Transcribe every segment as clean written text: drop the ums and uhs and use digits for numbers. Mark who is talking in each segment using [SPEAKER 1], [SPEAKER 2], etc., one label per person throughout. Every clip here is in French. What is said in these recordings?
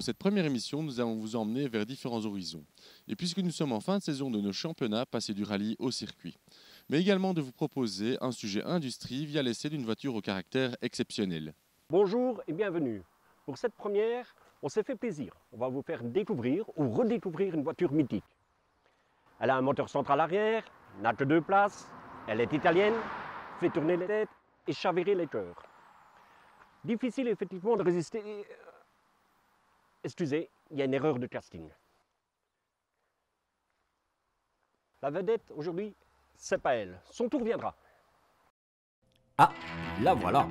[SPEAKER 1] cette première émission, nous allons vous emmener vers différents horizons. Et puisque nous sommes en fin de saison de nos championnats, passer du rallye au circuit. Mais également de vous proposer un sujet industrie via l'essai d'une voiture au caractère exceptionnel.
[SPEAKER 2] Bonjour et bienvenue. Pour cette première, on s'est fait plaisir. On va vous faire découvrir ou redécouvrir une voiture mythique. Elle a un moteur central arrière, n'a que 2 places, elle est italienne, fait tourner les têtes et chavirer les cœurs. Difficile effectivement de résister. Excusez, il y a une erreur de casting. La vedette aujourd'hui, c'est pas elle. Son tour viendra.
[SPEAKER 3] Ah, la voilà.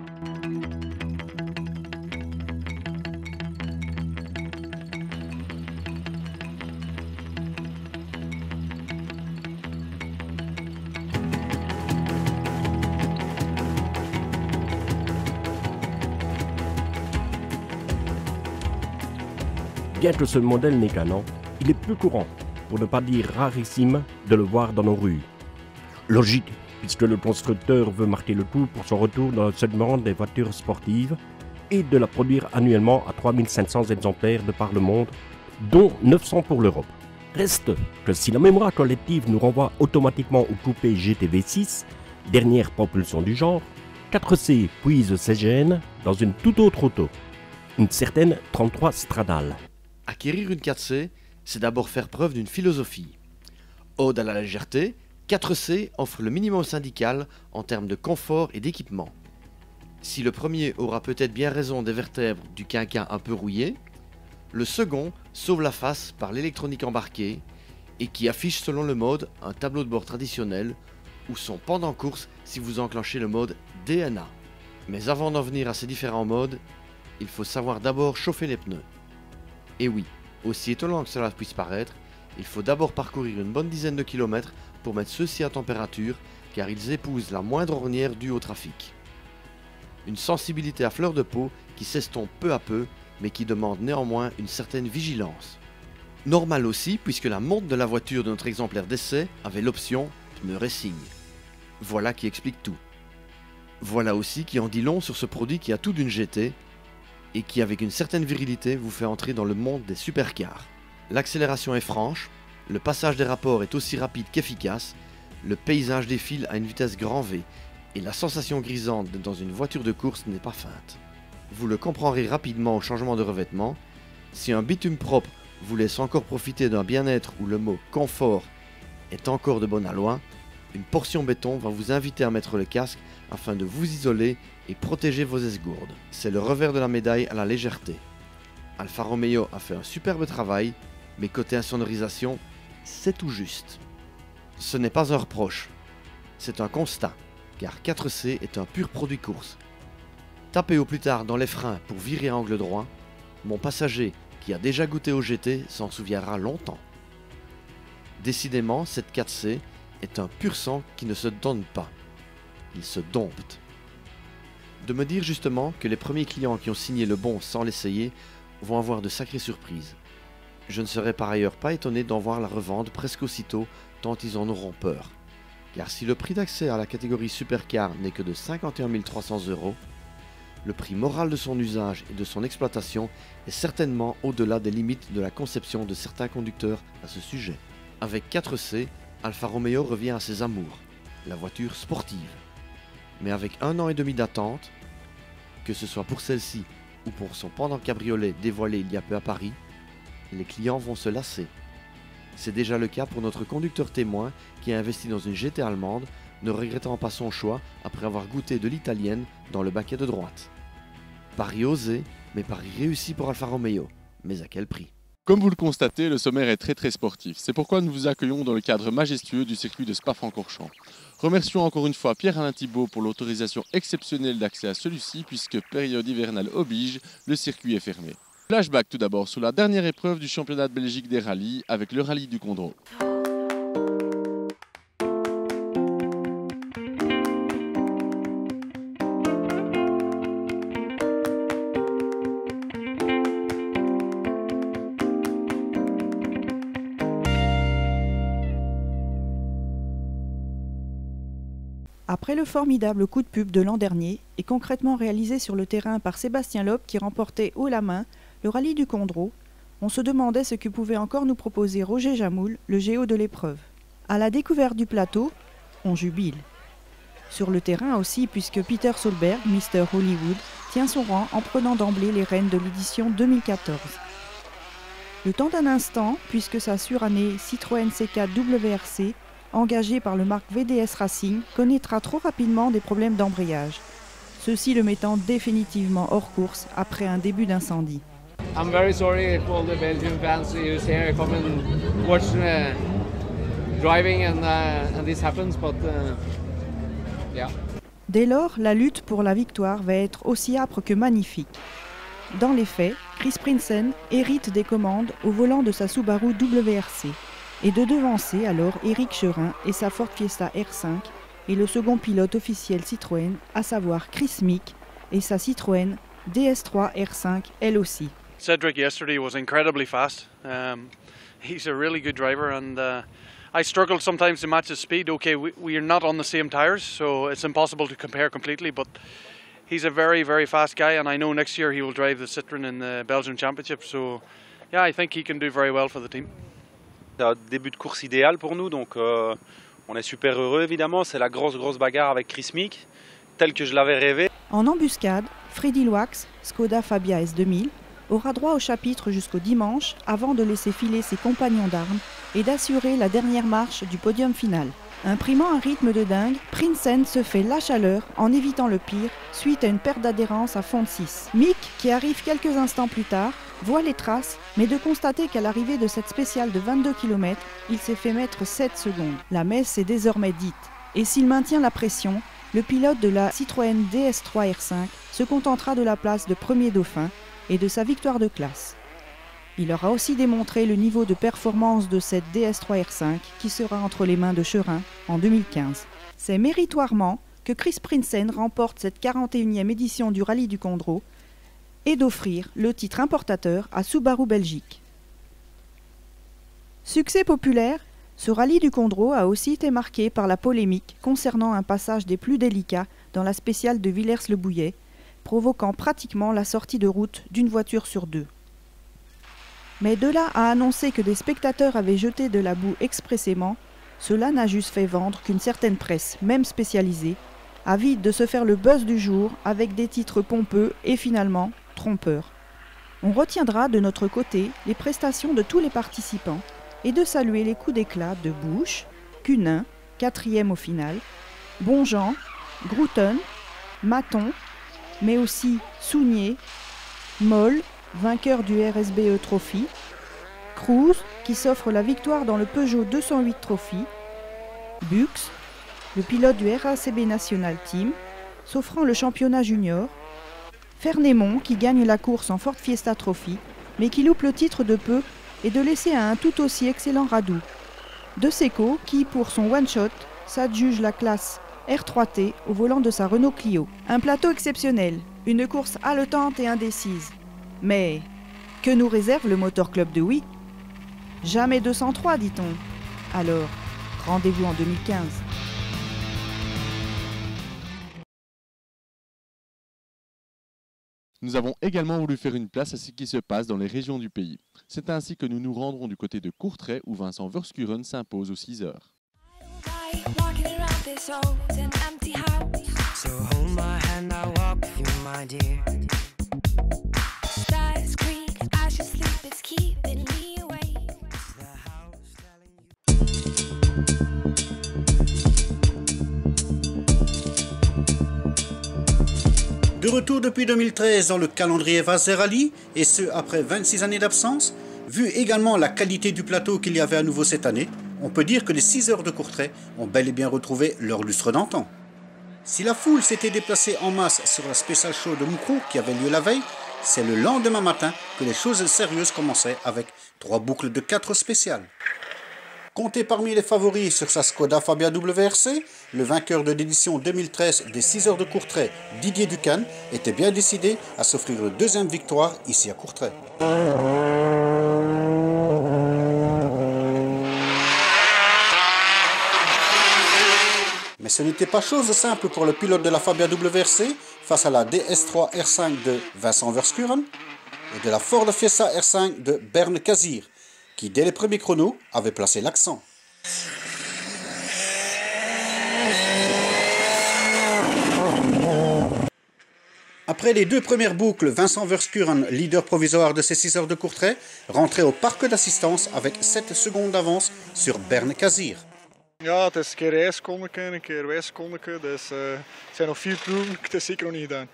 [SPEAKER 3] Bien que ce modèle n'est qu'un an, il est plus courant, pour ne pas dire rarissime, de le voir dans nos rues. Logique, puisque le constructeur veut marquer le coup pour son retour dans le segment des voitures sportives et de la produire annuellement à 3500 exemplaires de par le monde, dont 900 pour l'Europe. Reste que si la mémoire collective nous renvoie automatiquement au coupé GTV6, dernière propulsion du genre, 4C puise ses gènes dans une toute autre auto, une certaine 33 Stradale.
[SPEAKER 4] Acquérir une 4C, c'est d'abord faire preuve d'une philosophie. Ode à la légèreté, 4C offre le minimum syndical en termes de confort et d'équipement. Si le premier aura peut-être bien raison des vertèbres du quinquin un peu rouillé, le second sauve la face par l'électronique embarquée et qui affiche selon le mode un tableau de bord traditionnel ou son pendant course si vous enclenchez le mode DNA. Mais avant d'en venir à ces différents modes, il faut savoir d'abord chauffer les pneus. Et oui, aussi étonnant que cela puisse paraître, il faut d'abord parcourir une bonne dizaine de kilomètres pour mettre ceux-ci à température, car ils épousent la moindre ornière due au trafic. Une sensibilité à fleur de peau qui s'estompe peu à peu, mais qui demande néanmoins une certaine vigilance. Normal aussi, puisque la montre de la voiture de notre exemplaire d'essai avait l'option pneu racing. Voilà qui explique tout. Voilà aussi qui en dit long sur ce produit qui a tout d'une GT, et qui avec une certaine virilité vous fait entrer dans le monde des supercars. L'accélération est franche, le passage des rapports est aussi rapide qu'efficace, le paysage défile à une vitesse grand V, et la sensation grisante d'être dans une voiture de course n'est pas feinte. Vous le comprendrez rapidement au changement de revêtement, si un bitume propre vous laisse encore profiter d'un bien-être où le mot confort est encore de bon aloi, une portion béton va vous inviter à mettre le casque afin de vous isoler et protéger vos esgourdes. C'est le revers de la médaille à la légèreté. Alfa Romeo a fait un superbe travail, mais côté insonorisation, c'est tout juste. Ce n'est pas un reproche, c'est un constat, car 4C est un pur produit course. Tapez au plus tard dans les freins pour virer à angle droit, mon passager qui a déjà goûté au GT s'en souviendra longtemps. Décidément, cette 4C est un pur sang qui ne se donne pas, il se dompte. De me dire justement que les premiers clients qui ont signé le bon sans l'essayer vont avoir de sacrées surprises. Je ne serais par ailleurs pas étonné d'en voir la revente presque aussitôt tant ils en auront peur. Car si le prix d'accès à la catégorie supercar n'est que de 51 300 €, le prix moral de son usage et de son exploitation est certainement au-delà des limites de la conception de certains conducteurs à ce sujet. Avec 4C, Alfa Romeo revient à ses amours, la voiture sportive. Mais avec 1 an et demi d'attente, que ce soit pour celle-ci ou pour son pendant cabriolet dévoilé il y a peu à Paris, les clients vont se lasser. C'est déjà le cas pour notre conducteur témoin qui a investi dans une GT allemande, ne regrettant pas son choix après avoir goûté de l'italienne dans le baquet de droite. Pari osé, mais pari réussi pour Alfa Romeo. Mais à quel prix ?
[SPEAKER 1] Comme vous le constatez, le sommaire est très sportif. C'est pourquoi nous vous accueillons dans le cadre majestueux du circuit de Spa-Francorchamps. Remercions encore une fois Pierre-Alain Thibault pour l'autorisation exceptionnelle d'accès à celui-ci, puisque période hivernale oblige, le circuit est fermé. Flashback tout d'abord sur la dernière épreuve du championnat de Belgique des rallyes avec le rallye du Condro.
[SPEAKER 5] Après le formidable coup de pub de l'an dernier, et concrètement réalisé sur le terrain par Sébastien Loeb qui remportait haut la main le rallye du Condro, on se demandait ce que pouvait encore nous proposer Roger Jamoul, le géo de l'épreuve. À la découverte du plateau, on jubile. Sur le terrain aussi, puisque Peter Solberg, Mr Hollywood, tient son rang en prenant d'emblée les rênes de l'édition 2014. Le temps d'un instant, puisque sa surannée Citroën C4 WRC, engagée par le marque VDS Racing, connaîtra trop rapidement des problèmes d'embrayage. Ceci le mettant définitivement hors course après un début d'incendie.
[SPEAKER 6] I'm very sorry for all the Belgian fans who's here come and watch driving and this happens, but yeah.
[SPEAKER 5] Dès lors, la lutte pour la victoire va être aussi âpre que magnifique. Dans les faits, Chris Prinsen hérite des commandes au volant de sa Subaru WRC et de devancer alors Éric Cherin et sa Ford Fiesta R5 et le second pilote officiel Citroën, à savoir Chris Meek et sa Citroën DS3 R5 elle aussi.
[SPEAKER 7] Cedric yesterday was incredibly fast. He's a really good driver and I struggled sometimes to match his speed. Okay, we are not on the same tires, so it's impossible to compare completely, but he's a very, very fast guy and I know next year he will drive the Citroën in the Belgian Championship, so yeah, I think he can do very well for the team.
[SPEAKER 8] C'est un début de course idéal pour nous, donc on est super heureux évidemment. C'est la grosse bagarre avec Chris Meek, tel que je l'avais rêvé.
[SPEAKER 5] En embuscade, Freddy Loax, Skoda Fabia S2000, aura droit au chapitre jusqu'au dimanche avant de laisser filer ses compagnons d'armes et d'assurer la dernière marche du podium final. Imprimant un rythme de dingue, Prinsen se fait la chaleur en évitant le pire suite à une perte d'adhérence à fond de 6. Mick, qui arrive quelques instants plus tard, voit les traces, mais de constater qu'à l'arrivée de cette spéciale de 22 km, il s'est fait mettre 7 secondes. La messe est désormais dite. Et s'il maintient la pression, le pilote de la Citroën DS3 R5 se contentera de la place de premier dauphin et de sa victoire de classe. Il aura aussi démontré le niveau de performance de cette DS3 R5 qui sera entre les mains de Cherin en 2015. C'est méritoirement que Chris Prinsen remporte cette 41e édition du Rallye du Condro et d'offrir le titre importateur à Subaru Belgique. Succès populaire, ce Rallye du Condro a aussi été marqué par la polémique concernant un passage des plus délicats dans la spéciale de Villers-le-Bouillet, provoquant pratiquement la sortie de route d'une voiture sur deux. Mais de là à annoncer que des spectateurs avaient jeté de la boue expressément, cela n'a juste fait vendre qu'une certaine presse, même spécialisée, avide de se faire le buzz du jour avec des titres pompeux et finalement trompeurs. On retiendra de notre côté les prestations de tous les participants et de saluer les coups d'éclat de Busch, Cunin, 4e au final, Bonjean, Grouten, Maton, mais aussi Sounier, Moll, vainqueur du RSBE Trophy, Cruz, qui s'offre la victoire dans le Peugeot 208 Trophy, Bux, le pilote du RACB National Team, s'offrant le championnat junior, Fernémont, qui gagne la course en Ford Fiesta Trophy, mais qui loupe le titre de peu et de laisser à un tout aussi excellent Radu, De Seco, qui, pour son one-shot, s'adjuge la classe R3T au volant de sa Renault Clio. Un plateau exceptionnel, une course haletante et indécise. Mais que nous réserve le Motor Club de Oui? Jamais 203, dit-on. Alors, rendez-vous en 2015.
[SPEAKER 1] Nous avons également voulu faire une place à ce qui se passe dans les régions du pays. C'est ainsi que nous nous rendrons du côté de Courtrai où Vincent Verskuren s'impose aux 6 heures.
[SPEAKER 9] De retour depuis 2013 dans le calendrier Vaz Rally, et ce après 26 années d'absence, vu également la qualité du plateau qu'il y avait à nouveau cette année, on peut dire que les 6 heures de Courtrai ont bel et bien retrouvé leur lustre d'antan. Si la foule s'était déplacée en masse sur la Special Show de Moukrou qui avait lieu la veille, c'est le lendemain matin que les choses sérieuses commençaient avec 3 boucles de 4 spéciales. Compté parmi les favoris sur sa Skoda Fabia WRC, le vainqueur de l'édition 2013 des 6 heures de Courtrai, Didier Ducan, était bien décidé à s'offrir une deuxième victoire ici à Courtrai. Mais ce n'était pas chose simple pour le pilote de la Fabia WRC face à la DS3 R5 de Vincent Verskuren. et de la Ford Fiesta R5 de Bernd Kazir, qui dès les premiers chronos avait placé l'accent. Après les deux premières boucles, Vincent Verskuren, leader provisoire de ces 6 heures de courtrai, rentrait au parc d'assistance avec 7 secondes d'avance sur Bernd Kazir.
[SPEAKER 10] Ja, het is een keer rijsecondeke, een keer wijsecondeke, dus het zijn nog 4 proeven, het is zeker nog niet gedaan.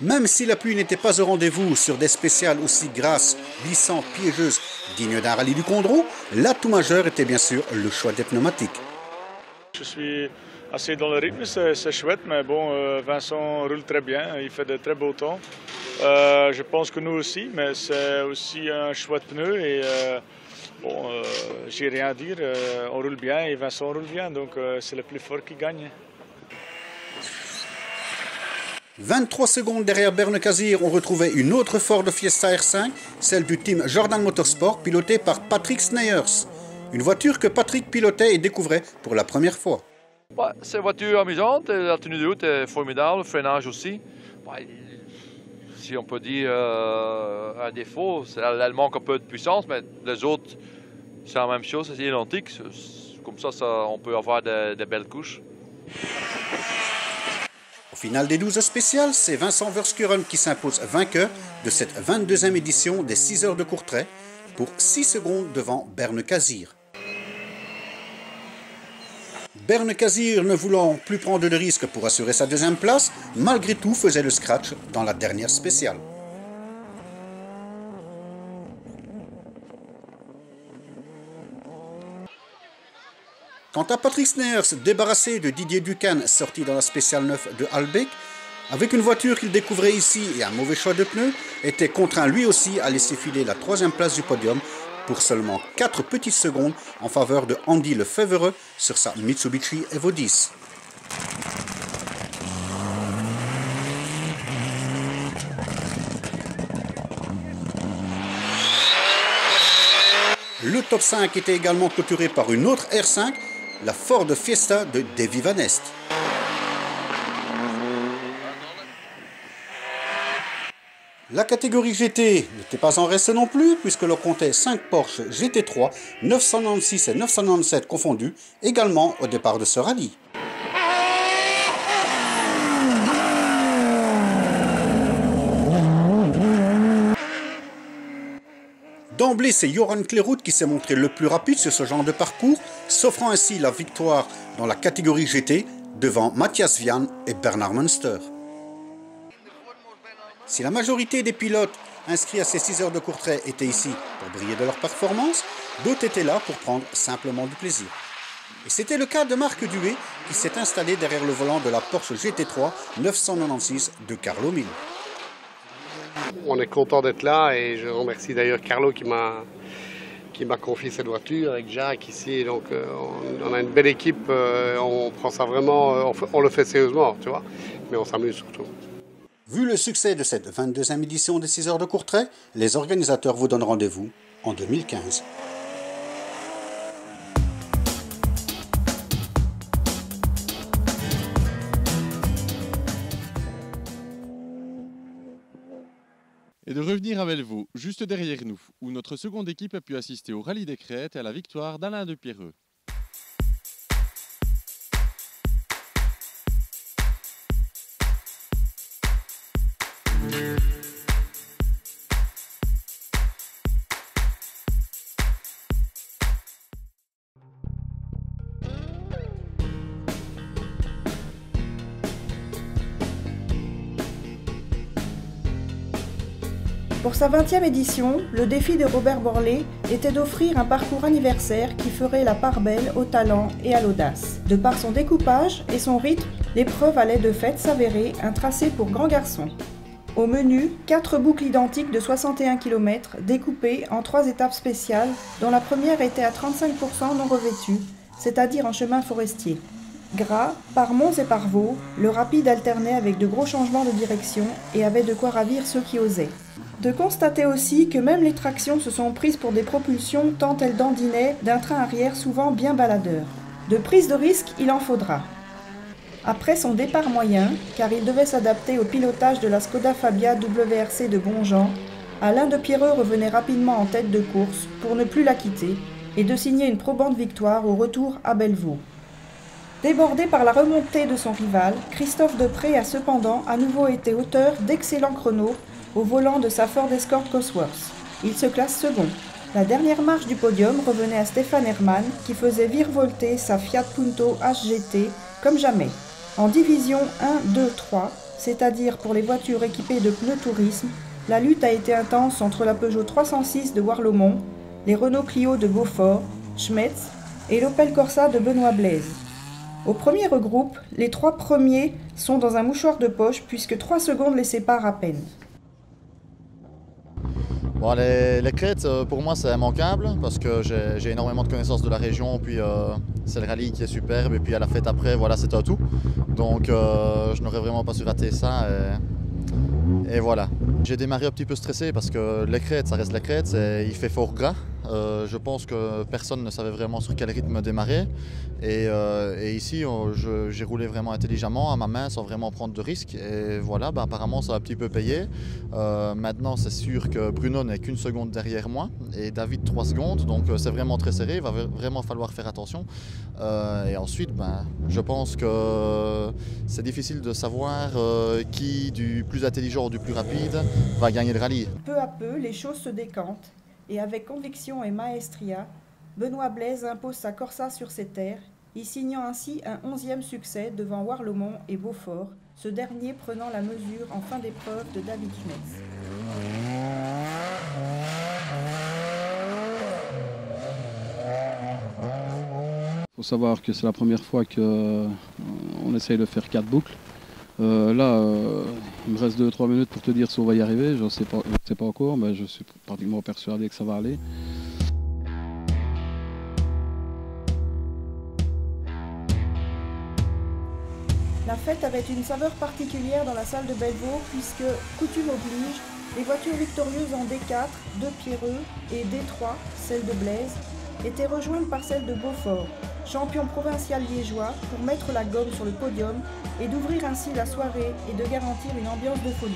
[SPEAKER 9] Même si la pluie n'était pas au rendez-vous sur des spéciales aussi grasses, glissantes, piégeuses, dignes d'un rallye du Condro, l'atout majeur était bien sûr le choix des pneumatiques.
[SPEAKER 10] Je suis assez dans le rythme, c'est chouette, mais bon, Vincent roule très bien, il fait de très beaux temps. Je pense que nous aussi, mais c'est aussi un chouette pneu et bon, j'ai rien à dire, on roule bien et Vincent roule bien, donc c'est le plus fort qui gagne.
[SPEAKER 9] 23 secondes derrière Bernd Kazir, on retrouvait une autre Ford Fiesta R5, celle du team Jordan Motorsport, pilotée par Patrick Sneyers. Une voiture que Patrick pilotait et découvrait pour la première fois.
[SPEAKER 11] Ouais, c'est une voiture amusante, la tenue de route est formidable, le freinage aussi. Ouais, si on peut dire un défaut, elle manque un peu de puissance, mais les autres, c'est la même chose, c'est identique. Comme ça, on peut avoir des belles couches.
[SPEAKER 9] Au final des 12 spéciales, c'est Vincent Verskuren qui s'impose vainqueur de cette 22e édition des 6 heures de courtrai pour 6 secondes devant Bernd Kazir. Bernd Kazir, ne voulant plus prendre de risques pour assurer sa deuxième place, malgré tout faisait le scratch dans la dernière spéciale. Quant à Patrick Sneyers, débarrassé de Didier Ducan, sorti dans la spéciale 9 de Halbeck, avec une voiture qu'il découvrait ici et un mauvais choix de pneus, était contraint lui aussi à laisser filer la 3e place du podium pour seulement 4 petites secondes en faveur de Andy Lefebvre sur sa Mitsubishi Evo 10. Le top 5 était également clôturé par une autre R5, la Ford Fiesta de Davy Van Est. La catégorie GT n'était pas en reste non plus, puisque l'on comptait 5 Porsche GT3, 996 et 997 confondus, également au départ de ce rallye. D'emblée, c'est Joran Klerout qui s'est montré le plus rapide sur ce genre de parcours, s'offrant ainsi la victoire dans la catégorie GT devant Matthias Vian et Bernard Münster. Si la majorité des pilotes inscrits à ces 6 heures de courtrai étaient ici pour briller de leur performance, d'autres étaient là pour prendre simplement du plaisir. Et c'était le cas de Marc Duet qui s'est installé derrière le volant de la Porsche GT3 996 de Carlo Mil.
[SPEAKER 12] On est content d'être là et je remercie d'ailleurs Carlo qui m'a confié cette voiture avec Jacques ici. Donc on a une belle équipe, on prend ça vraiment, on le fait sérieusement, tu vois, mais on s'amuse surtout.
[SPEAKER 9] Vu le succès de cette 22e édition des 6 heures de courtrai, les organisateurs vous donnent rendez-vous en 2015.
[SPEAKER 1] Et de revenir à Velvaux, juste derrière nous, où notre seconde équipe a pu assister au rallye des Crêtes et à la victoire d'Alain de Pierreux.
[SPEAKER 5] Pour sa 20e édition, le défi de Robert Borlée était d'offrir un parcours anniversaire qui ferait la part belle au talent et à l'audace. De par son découpage et son rythme, l'épreuve allait de fait s'avérer un tracé pour grands garçons. Au menu, 4 boucles identiques de 61 km découpées en 3 étapes spéciales, dont la première était à 35% non revêtue, c'est-à-dire en chemin forestier. Gras, par monts et par vaux, le rapide alternait avec de gros changements de direction et avait de quoi ravir ceux qui osaient. De constater aussi que même les tractions se sont prises pour des propulsions tant elles dandinaient d'un train arrière souvent bien baladeur. De prise de risque, il en faudra. Après son départ moyen, car il devait s'adapter au pilotage de la Skoda Fabia WRC de Bonjean, Alain de Pierreux revenait rapidement en tête de course pour ne plus la quitter et de signer une probante victoire au retour à Bellevaux. Débordé par la remontée de son rival, Christophe Depré a cependant à nouveau été auteur d'excellents chronos au volant de sa Ford Escort Cosworth. Il se classe second. La dernière marche du podium revenait à Stéphane Hermann qui faisait virevolter sa Fiat Punto HGT comme jamais. En division 1, 2, 3, c'est-à-dire pour les voitures équipées de pneus tourisme, la lutte a été intense entre la Peugeot 306 de Warlemont, les Renault Clio de Beaufort, Schmetz et l'Opel Corsa de Benoît Blaise. Au premier regroupe, les 3 premiers sont dans un mouchoir de poche puisque 3 secondes les séparent à peine.
[SPEAKER 13] Bon, les crêtes, pour moi, c'est immanquable parce que j'ai énormément de connaissances de la région. Puis c'est le rallye qui est superbe. Et puis à la fête après, voilà, c'est un tout. Donc je n'aurais vraiment pas su rater ça. Et voilà. J'ai démarré un petit peu stressé parce que les crêtes, ça reste les crêtes. Il fait fort gras. Je pense que personne ne savait vraiment sur quel rythme démarrer. Et ici, j'ai roulé vraiment intelligemment à ma main sans vraiment prendre de risques. Et voilà, apparemment, ça a un petit peu payé. Maintenant, c'est sûr que Bruno n'est qu'une seconde derrière moi et David 3 secondes. Donc, c'est vraiment très serré. Il va vraiment falloir faire attention. Et ensuite, je pense que c'est difficile de savoir qui, du plus intelligent ou du plus rapide, va gagner le rallye.
[SPEAKER 5] Peu à peu, les choses se décantent. Et avec conviction et maestria, Benoît Blaise impose sa Corsa sur ses terres, y signant ainsi un 11e succès devant Warlemont et Beaufort, ce dernier prenant la mesure en fin d'épreuve de David Schmetz.
[SPEAKER 14] Il faut savoir que c'est la première fois qu'on essaye de faire 4 boucles. Il me reste 2-3 minutes pour te dire si on va y arriver, je ne sais pas encore, mais je suis pratiquement persuadé que ça va aller.
[SPEAKER 5] La fête avait une saveur particulière dans la salle de Bellevaux puisque, coutume oblige, les voitures victorieuses en D4 de Pierreux et D3, celle de Blaise, étaient rejointes par celle de Beaufort, champion provincial liégeois, pour mettre la gomme sur le podium et d'ouvrir ainsi la soirée et de garantir une ambiance de folie.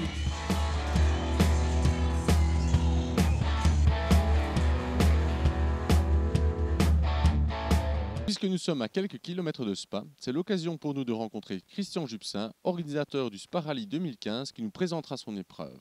[SPEAKER 1] Puisque nous sommes à quelques kilomètres de Spa, c'est l'occasion pour nous de rencontrer Christian Jupsin, organisateur du Spa Rally 2015, qui nous présentera son épreuve.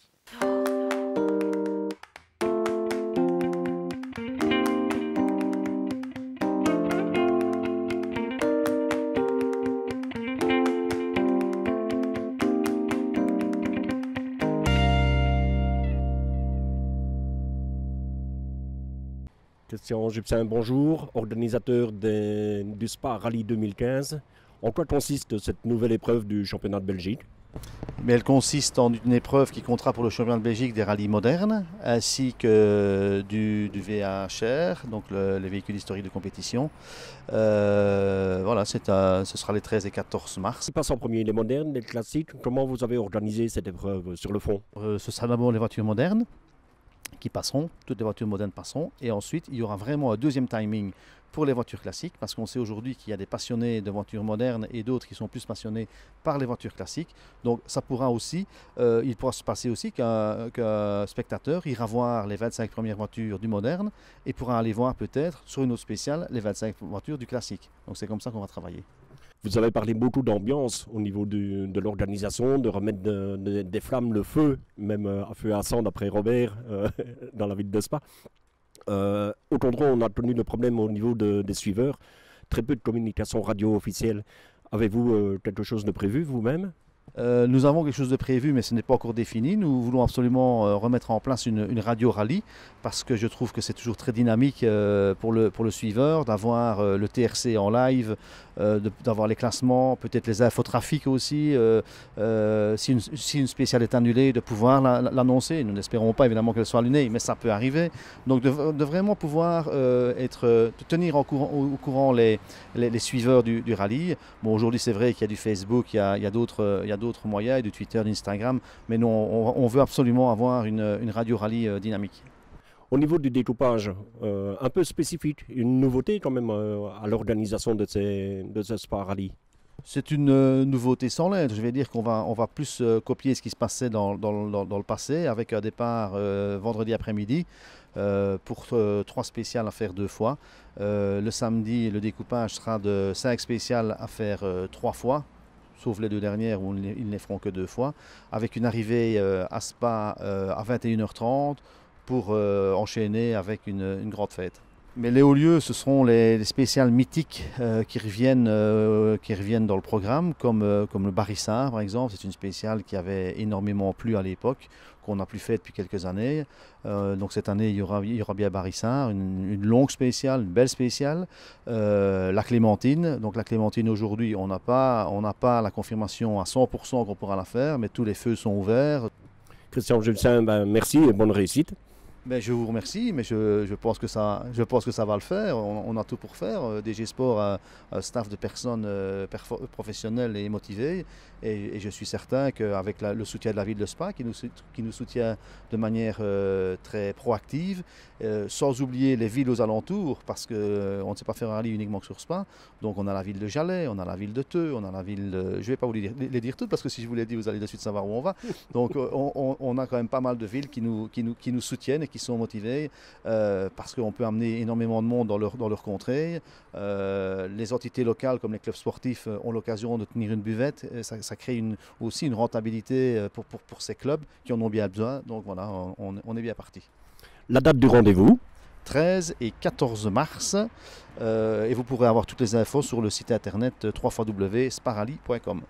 [SPEAKER 3] Christian Jupsin, bonjour, organisateur du Spa Rally 2015. En quoi consiste cette nouvelle épreuve du championnat de Belgique?
[SPEAKER 15] Mais elle consiste en une épreuve qui comptera pour le championnat de Belgique des rallyes modernes, ainsi que du VHR, donc les véhicules historiques de compétition. Voilà, ce sera les 13 et 14 mars.
[SPEAKER 3] Qui passe en premier, les modernes, les classiques? Comment vous avez organisé cette épreuve sur le fond?
[SPEAKER 15] Ce sera d'abord les voitures modernes qui passeront, toutes les voitures modernes passeront, et ensuite il y aura vraiment un deuxième timing pour les voitures classiques, parce qu'on sait aujourd'hui qu'il y a des passionnés de voitures modernes et d'autres qui sont plus passionnés par les voitures classiques. Donc ça pourra aussi, il pourra se passer aussi qu'un spectateur ira voir les 25 premières voitures du moderne et pourra aller voir peut-être sur une autre spéciale les 25 voitures du classique. Donc c'est comme ça qu'on va travailler.
[SPEAKER 3] Vous avez parlé beaucoup d'ambiance au niveau de l'organisation, de remettre des flammes, le feu, même à feu à sang d'après Robert, dans la ville de Spa. Au contrôle, on a connu le problème au niveau des suiveurs. Très peu de communication radio officielle. Avez-vous quelque chose de prévu vous-même?
[SPEAKER 15] Nous avons quelque chose de prévu, mais ce n'est pas encore défini. Nous voulons absolument remettre en place une radio rallye, parce que je trouve que c'est toujours très dynamique pour le suiveur, d'avoir le TRC en live, d'avoir les classements, peut-être les infotrafics aussi. Si une spéciale est annulée, de pouvoir l'annoncer. Nous n'espérons pas évidemment qu'elle soit annulée, mais ça peut arriver. Donc de vraiment pouvoir tenir au courant les suiveurs du rallye. Bon, aujourd'hui c'est vrai qu'il y a du Facebook, il y a d'autres moyens, du Twitter, d'Instagram, mais nous on veut absolument avoir une radio rallye dynamique.
[SPEAKER 3] Au niveau du découpage, un peu spécifique, une nouveauté quand même à l'organisation de ce Spa Rally.
[SPEAKER 15] C'est une nouveauté sans lettre. Je vais dire qu'on va plus copier ce qui se passait dans le passé, avec un départ vendredi après-midi pour 3 spéciales à faire 2 fois. Le samedi, le découpage sera de 5 spéciales à faire 3 fois, sauf les 2 dernières où ils ne les feront que 2 fois, avec une arrivée à Spa à 21h30 pour enchaîner avec une grande fête. Mais les hauts lieux, ce seront les spéciales mythiques qui reviennent dans le programme, comme le Barissard par exemple. C'est une spéciale qui avait énormément plu à l'époque, qu'on n'a plus fait depuis quelques années. Donc cette année, il y aura bien Barissard, une longue spéciale, une belle spéciale. La Clémentine. Donc la Clémentine aujourd'hui, on n'a pas la confirmation à 100% qu'on pourra la faire, mais tous les feux sont ouverts.
[SPEAKER 3] Christian Julien, merci et bonne réussite.
[SPEAKER 15] Ben, je vous remercie, mais je pense que ça va le faire. On a tout pour faire. DG Sport a un staff de personnes professionnelles et motivées. Et je suis certain qu'avec le soutien de la ville de Spa, qui nous soutient de manière très proactive, sans oublier les villes aux alentours, parce qu'on ne sait pas faire un rallye uniquement que sur Spa. Donc on a la ville de Jalais, on a la ville de Theux, on a la ville de... Je ne vais pas vous les dire toutes, parce que si je vous les dis, vous allez de suite savoir où on va. Donc on a quand même pas mal de villes qui nous soutiennent et qui sont motivées, parce qu'on peut amener énormément de monde dans leur contrée. Les entités locales, comme les clubs sportifs, ont l'occasion de tenir une buvette. Ça crée aussi une rentabilité pour ces clubs qui en ont bien besoin. Donc voilà, on est bien parti.
[SPEAKER 3] La date du rendez-vous
[SPEAKER 15] 13 et 14 mars. Et vous pourrez avoir toutes les infos sur le site internet www.sparally.com.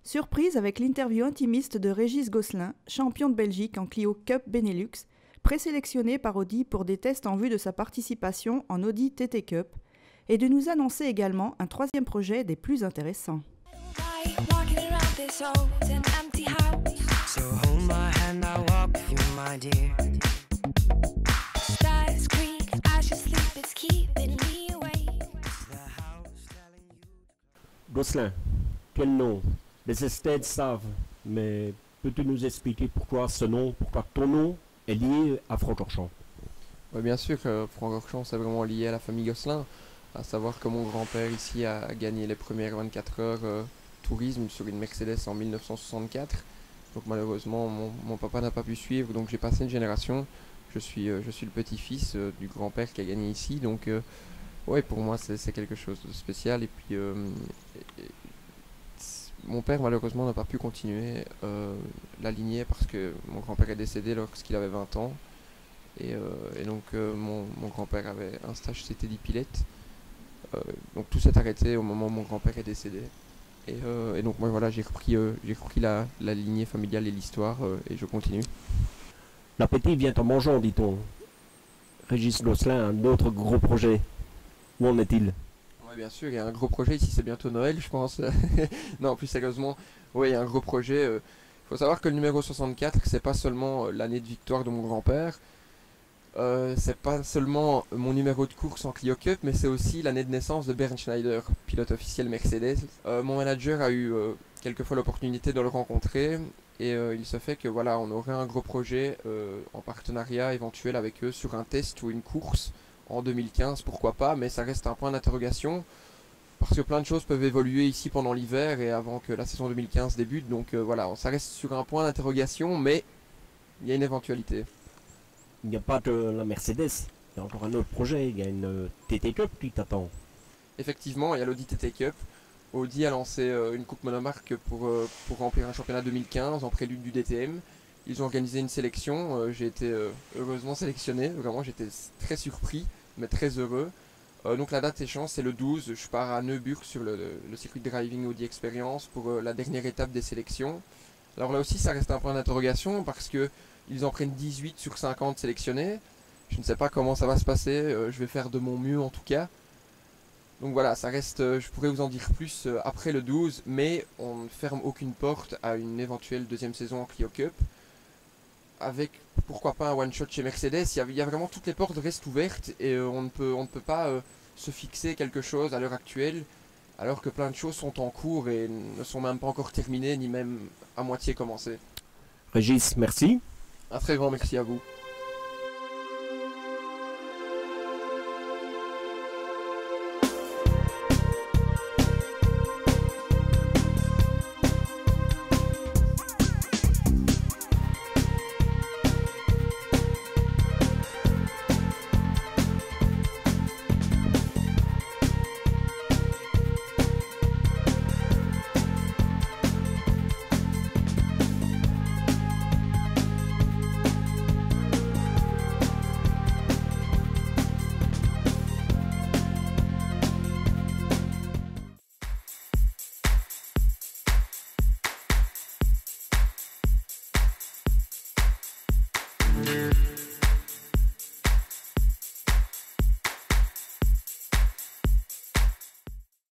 [SPEAKER 5] Surprise avec l'interview intimiste de Régis Gosselin, champion de Belgique en Clio Cup Benelux, présélectionné par Audi pour des tests en vue de sa participation en Audi TT Cup, et de nous annoncer également un 3e projet des plus intéressants.
[SPEAKER 3] Gosselin, quel nom? Les esthètes savent, mais peux-tu nous expliquer pourquoi ce nom, pourquoi ton nom est lié à Francorchamps?
[SPEAKER 16] Oui, bien sûr, Francorchamps c'est vraiment lié à la famille Gosselin, à savoir que mon grand-père ici a gagné les premières 24 heures tourisme sur une Mercedes en 1964. Donc malheureusement mon papa n'a pas pu suivre, donc j'ai passé une génération. Je suis le petit-fils du grand-père qui a gagné ici, donc ouais, pour moi c'est quelque chose de spécial. Et puis mon père malheureusement n'a pas pu continuer la lignée parce que mon grand-père est décédé lorsqu'il avait 20 ans. Et donc mon grand-père avait un stage CT d'Ipilette. Donc tout s'est arrêté au moment où mon grand-père est décédé. Et donc moi voilà, j'ai repris la lignée familiale et l'histoire et je continue.
[SPEAKER 3] L'appétit vient en mangeant, dit-on. Régis Gosselin, un autre gros projet. Où en est-il?
[SPEAKER 16] Oui, bien sûr, il y a un gros projet ici, c'est bientôt Noël, je pense. Non, plus sérieusement, oui, il y a un gros projet. Il faut savoir que le numéro 64, c'est pas seulement l'année de victoire de mon grand-père. C'est pas seulement mon numéro de course en Clio Cup, mais c'est aussi l'année de naissance de Bernd Schneider, pilote officiel Mercedes. Mon manager a eu quelques fois l'opportunité de le rencontrer et il se fait que voilà, on aurait un gros projet en partenariat éventuel avec eux sur un test ou une course en 2015, pourquoi pas, mais ça reste un point d'interrogation parce que plein de choses peuvent évoluer ici pendant l'hiver et avant que la saison 2015 débute, donc voilà, ça reste sur un point d'interrogation, mais il y a une éventualité.
[SPEAKER 3] Il n'y a pas de la Mercedes, il y a encore un autre projet, il y a une TT Cup qui t'attend.
[SPEAKER 16] Effectivement, il y a l'Audi TT Cup. Audi a lancé une coupe monomarque pour remplir un championnat 2015 en prélude du DTM. Ils ont organisé une sélection, j'ai été heureusement sélectionné, vraiment j'étais très surpris, mais très heureux. Donc la date échéance c'est le 12, je pars à Neuburg sur le circuit de driving Audi Experience pour la dernière étape des sélections. Alors là aussi ça reste un point d'interrogation parce que ils en prennent 18 sur 50 sélectionnés. Je ne sais pas comment ça va se passer, je vais faire de mon mieux en tout cas. Donc voilà, ça reste, je pourrais vous en dire plus après le 12, mais on ne ferme aucune porte à une éventuelle deuxième saison en Clio Cup. Avec, pourquoi pas, un one-shot chez Mercedes, il y a vraiment toutes les portes restent ouvertes et on ne peut pas se fixer quelque chose à l'heure actuelle, alors que plein de choses sont en cours et ne sont même pas encore terminées, ni même à moitié commencées.
[SPEAKER 3] Régis, merci.
[SPEAKER 16] Un très grand merci à vous.